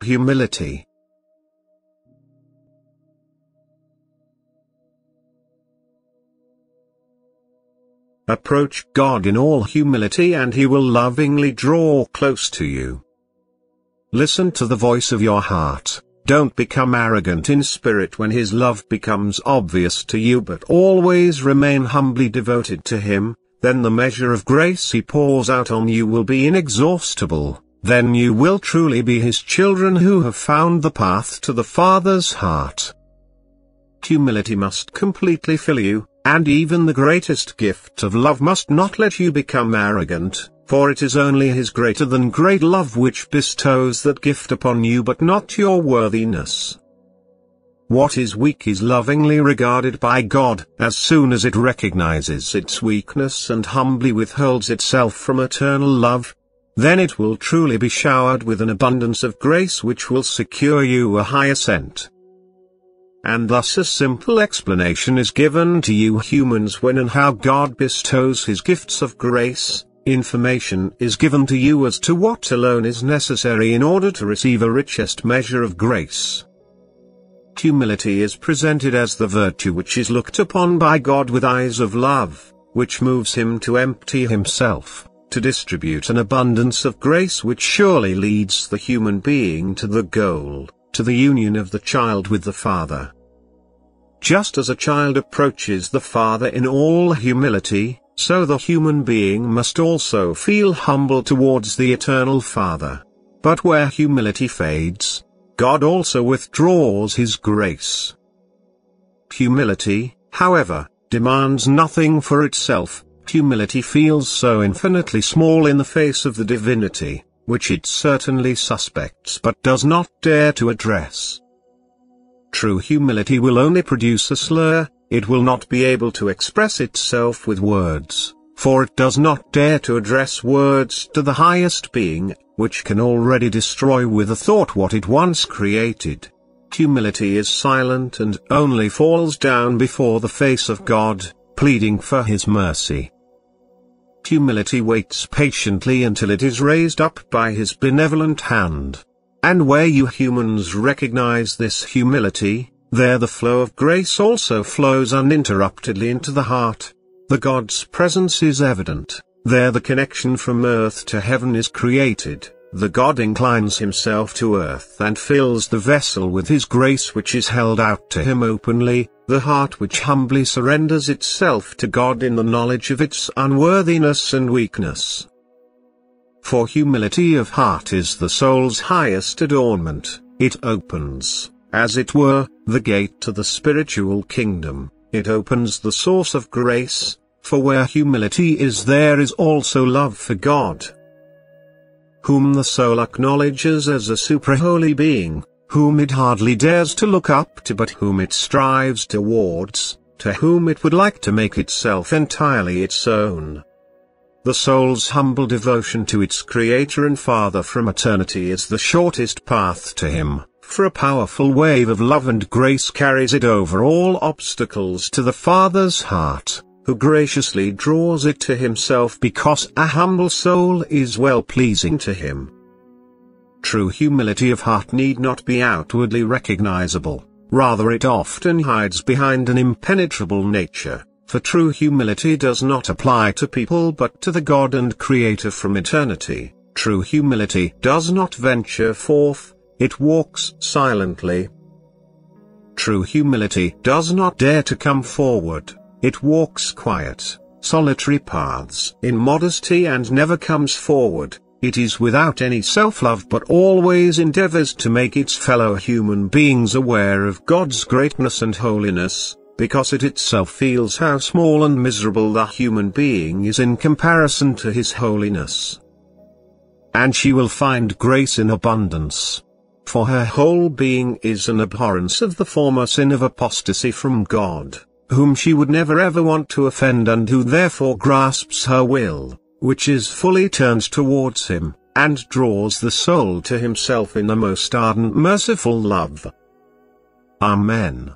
Humility. Approach God in all humility and He will lovingly draw close to you. Listen to the voice of your heart. Don't become arrogant in spirit when His love becomes obvious to you, but always remain humbly devoted to Him. Then the measure of grace He pours out on you will be inexhaustible. Then you will truly be His children who have found the path to the Father's heart. Humility must completely fill you, and even the greatest gift of love must not let you become arrogant, for it is only His greater than great love which bestows that gift upon you, but not your worthiness. What is weak is lovingly regarded by God. As soon as it recognizes its weakness and humbly withholds itself from eternal love, then it will truly be showered with an abundance of grace which will secure you a high ascent. And thus a simple explanation is given to you humans when and how God bestows His gifts of grace. Information is given to you as to what alone is necessary in order to receive a richest measure of grace. Humility is presented as the virtue which is looked upon by God with eyes of love, which moves Him to empty Himself, to distribute an abundance of grace which surely leads the human being to the goal, to the union of the child with the Father. Just as a child approaches the Father in all humility, so the human being must also feel humble towards the eternal Father. But where humility fades, God also withdraws His grace. Humility, however, demands nothing for itself. Humility feels so infinitely small in the face of the divinity, which it certainly suspects but does not dare to address. True humility will only produce a slur. It will not be able to express itself with words, for it does not dare to address words to the highest being, which can already destroy with a thought what it once created. Humility is silent and only falls down before the face of God, pleading for His mercy. Humility waits patiently until it is raised up by His benevolent hand. And where you humans recognize this humility, there the flow of grace also flows uninterruptedly into the heart. The God's presence is evident. There the connection from earth to heaven is created. The God inclines Himself to earth and fills the vessel with His grace which is held out to Him openly, the heart which humbly surrenders itself to God in the knowledge of its unworthiness and weakness. For humility of heart is the soul's highest adornment. It opens, as it were, the gate to the spiritual kingdom. It opens the source of grace, for where humility is there is also love for God, whom the soul acknowledges as a supraholy being, whom it hardly dares to look up to but whom it strives towards, to whom it would like to make itself entirely its own. The soul's humble devotion to its Creator and Father from eternity is the shortest path to Him, for a powerful wave of love and grace carries it over all obstacles to the Father's heart, who graciously draws it to Himself because a humble soul is well-pleasing to Him. True humility of heart need not be outwardly recognizable, rather it often hides behind an impenetrable nature. For true humility does not apply to people but to the God and Creator from eternity. True humility does not venture forth, it walks silently. True humility does not dare to come forward, it walks quiet, solitary paths in modesty and never comes forward. It is without any self-love but always endeavors to make its fellow human beings aware of God's greatness and holiness, because it itself feels how small and miserable the human being is in comparison to His holiness. And she will find grace in abundance. For her whole being is an abhorrence of the former sin of apostasy from God, whom she would never ever want to offend and who therefore grasps her will, which is fully turned towards Him, and draws the soul to Himself in the most ardent merciful love. Amen.